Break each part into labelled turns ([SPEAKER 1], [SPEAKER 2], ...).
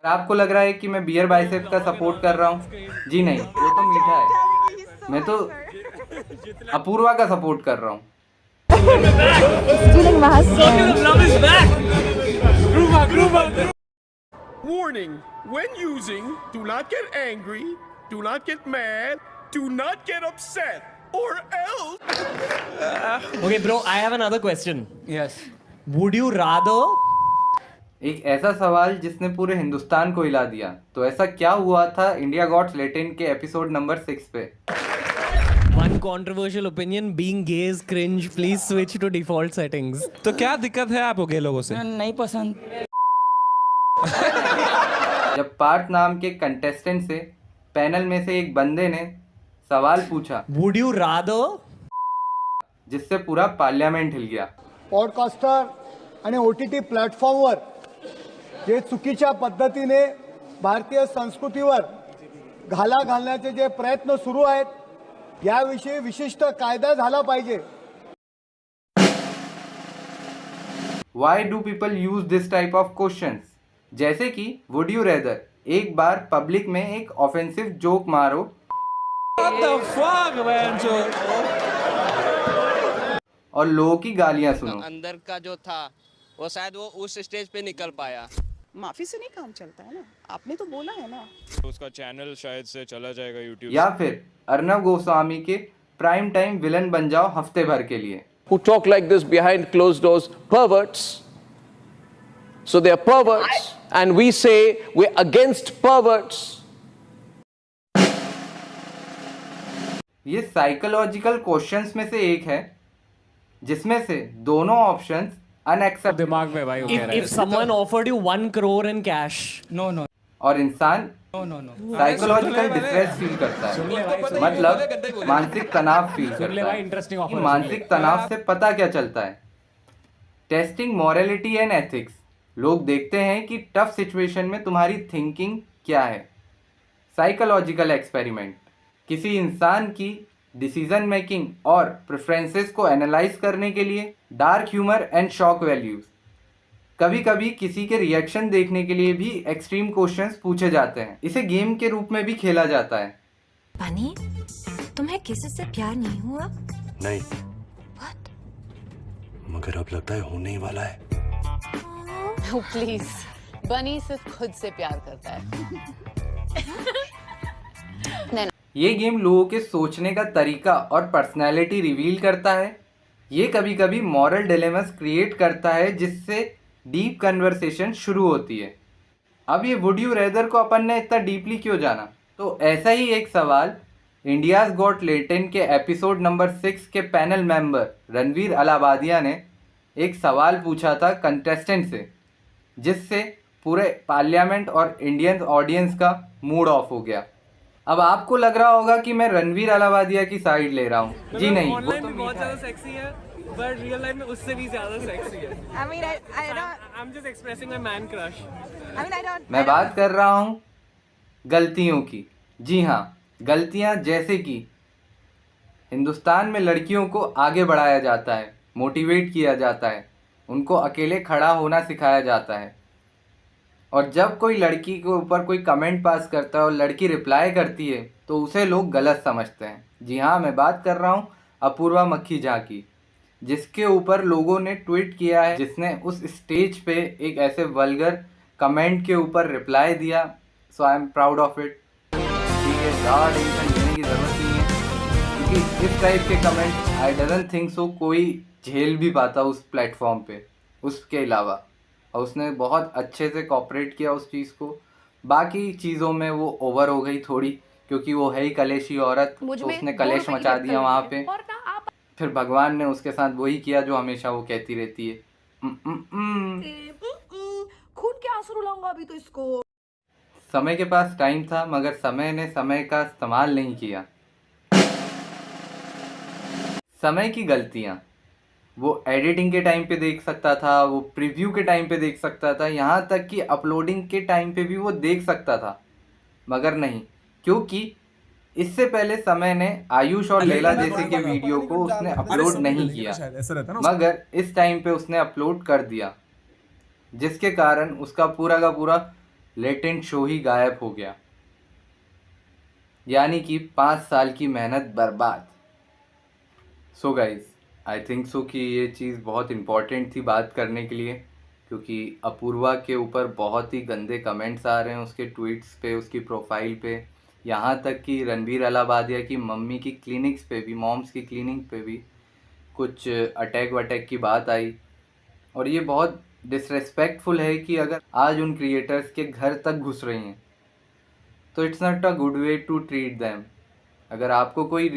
[SPEAKER 1] आपको लग रहा है कि मैं बियर बाइसेप्स का सपोर्ट कर रहा हूँ, जी नहीं, वो तो मीठा है। मैं तो अपूर्वा का सपोर्ट कर रहा हूँ।
[SPEAKER 2] Stealing my husband.
[SPEAKER 3] Love is back. Groova. Warning: when using, do not get angry, do not get mad, do not get upset, or else.
[SPEAKER 4] Okay, bro, I have another question.
[SPEAKER 5] Yes.
[SPEAKER 4] Would you rather
[SPEAKER 1] एक ऐसा सवाल जिसने पूरे हिंदुस्तान को हिला दिया। तो ऐसा क्या हुआ था इंडिया गॉट्स लैटिन के एपिसोड नंबर 6 पे?
[SPEAKER 4] one controversial opinion being gay is cringe? Please switch to default settings.
[SPEAKER 6] तो क्या दिक्कत है आपको गए लोगों से?
[SPEAKER 5] नहीं पसंद।
[SPEAKER 1] जब पार्थ नाम के कंटेस्टेंट से पैनल में से एक बंदे ने सवाल पूछा
[SPEAKER 4] Would you rather
[SPEAKER 1] जिससे पूरा पार्लियामेंट हिल गया।
[SPEAKER 7] पॉडकास्टर आणि OTT प्लॅटफॉर्मवर जे चुकीच्या पद्धतीने भारतीय संस्कृतीवर घाला घालण्याचे जे प्रयत्न सुरू आहेत याविषयी विशिष्ट कायदा झाला पाहिजे।
[SPEAKER 1] Why do people use this type of questions? जैसे कि वुड यू रेदर, एक बार पब्लिक में एक ऑफेंसिव जोक मारो
[SPEAKER 6] What the fuck, man?
[SPEAKER 1] और लोगों की गालियां सुनो।
[SPEAKER 8] अंदर का जो था वो शायद वो उस स्टेज पे निकल पाया।
[SPEAKER 9] माफी से नहीं काम चलता है ना, आपने तो बोला है ना।
[SPEAKER 10] उसका चैनल शायद से चला जाएगा यूट्यूब।
[SPEAKER 1] या फिर अर्नब गोस्वामी के प्राइम टाइम विलन बन जाओ हफ्ते भर के लिए।
[SPEAKER 11] Who talk like this behind closed doors, perverts. So they are perverts and we say we're against perverts.
[SPEAKER 1] ये साइकोलॉजिकल क्वेश्चंस में से एक है जिसमें से दोनों ऑप्शंस अनएक्सेप्ट
[SPEAKER 5] दिमाग में भाई
[SPEAKER 4] if someone offered you 1 crore in cash?
[SPEAKER 5] No no
[SPEAKER 1] और इंसान
[SPEAKER 5] नो
[SPEAKER 1] साइकोलॉजिकल डिस्ट्रेस फील करता है, मतलब मानसिक तनाव फील करता है।
[SPEAKER 5] इंटरेस्टिंग
[SPEAKER 1] कि मानसिक तनाव से पता क्या चलता है? Testing morality and ethics. लोग देखते हैं कि टफ सिचुएशन में तुम्हारी थिंकिंग क्या है। साइकोलॉजिकल एक्सपेरिमेंट, किसी इंसान की डिसीजन मेकिंग और प्रेफरेंसेस को एनालाइज करने के लिए। Dark humour and shock values, कभी कभी किसी के रिएक्शन देखने के लिए भी एक्सट्रीम क्वेश्चंस पूछे जाते हैं। इसे गेम के रूप में भी खेला जाता है।
[SPEAKER 2] बनी, तुम्हें किसी से प्यार नहीं हुआ?
[SPEAKER 10] नहीं।
[SPEAKER 2] What?
[SPEAKER 10] मगर अब लगता है होने ही वाला है।
[SPEAKER 9] प्लीज, बनी सिर्फ खुद से प्यार करता है।
[SPEAKER 1] ये गेम लोगों के सोचने का तरीका और पर्सनैलिटी रिवील करता है। ये कभी कभी मॉरल डिलेमास क्रिएट करता है जिससे डीप कन्वर्सेशन शुरू होती है। अब ये वुड यू रेदर को अपन ने इतना डीपली क्यों जाना? तो ऐसा ही एक सवाल इंडियाज गॉट लैटिन के एपिसोड नंबर 6 के पैनल मेंबर रणवीर अलाहाबादिया ने एक सवाल पूछा था कंटेस्टेंट से, जिससे पूरे पार्लियामेंट और इंडियन ऑडियंस का मूड ऑफ हो गया। अब आपको लग रहा होगा कि मैं रणवीर अलाहाबादिया की साइड ले रहा हूँ, जी नहीं, वो तो
[SPEAKER 4] बहुत ज्यादा सेक्सी है, but real life में उससे भी ज्यादा सेक्सी है।
[SPEAKER 9] I mean, I don't.
[SPEAKER 4] I'm just expressing my man crush.
[SPEAKER 9] I mean, I don't.
[SPEAKER 1] मैं बात कर रहा हूँ गलतियों की। जी हाँ, गलतियाँ जैसे कि हिंदुस्तान में लड़कियों को आगे बढ़ाया जाता है, मोटिवेट किया जाता है, उनको अकेले खड़ा होना सिखाया जाता है। और जब कोई लड़की के ऊपर कोई कमेंट पास करता है और लड़की रिप्लाई करती है तो उसे लोग गलत समझते हैं। जी हाँ, मैं बात कर रहा हूँ अपूर्वा मक्खीजा की, जिसके ऊपर लोगों ने ट्वीट किया है, जिसने उस स्टेज पे एक ऐसे वल्गर कमेंट के ऊपर रिप्लाई दिया। So I am proud of it. ठीक है, ज़्यादा टेंशन लेने की ज़रूरत नहीं है, क्योंकि इस टाइप के comment I doesn't think so कोई झेल भी पाता उस प्लेटफॉर्म पे उसके अलावा। और उसने बहुत अच्छे से कोऑपरेट किया उस चीज़ को। बाकी चीज़ों में वो ओवर हो गई थोड़ी, क्योंकि वो है ही कलेशी औरत, तो उसने कलेश मचा दिया वहाँ पे। फिर भगवान ने उसके साथ वही किया जो हमेशा वो कहती रहती है,
[SPEAKER 9] खून के आंसू रुलाऊंगा अभी तो इसको।
[SPEAKER 1] समय के पास टाइम था मगर समय ने समय का इस्तेमाल नहीं किया। समय की गलतियाँ वो एडिटिंग के टाइम पे देख सकता था, वो प्रीव्यू के टाइम पे देख सकता था, यहाँ तक कि अपलोडिंग के टाइम पे भी वो देख सकता था, मगर नहीं, क्योंकि इससे पहले समय ने आयुष और लैला जैसे के वीडियो को उसने अपलोड नहीं किया, मगर इस टाइम पे उसने अपलोड कर दिया, जिसके कारण उसका पूरा का पूरा लेटेंट शो ही गायब हो गया, यानी कि 5 साल की मेहनत बर्बाद। So guys, I think so कि ये चीज़ बहुत इम्पॉर्टेंट थी बात करने के लिए, क्योंकि अपूर्वा के ऊपर बहुत ही गंदे कमेंट्स आ रहे हैं उसके ट्वीट्स पे, उसकी प्रोफाइल पे, यहाँ तक कि रणबीर अलाहाबादिया की मम्मी की क्लिनिक्स पे भी, मॉम्स की क्लिनिक पे भी कुछ अटैक वटैक की बात आई। और ये बहुत डिसरेस्पेक्टफुल है कि अगर आज उन क्रिएटर्स के घर तक घुस रही हैं तो it's not a good way to treat them. अगर आपको कोई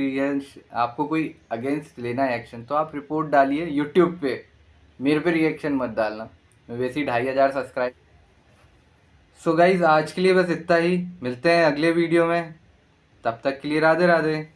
[SPEAKER 1] अगेंस्ट लेना है एक्शन, तो आप रिपोर्ट डालिए यूट्यूब पे, मेरे पे रिएक्शन मत डालना। मैं वैसे ही 2500 सब्सक्राइब। सो गाइज, आज के लिए बस इतना ही। मिलते हैं अगले वीडियो में, तब तक के लिए राधे राधे।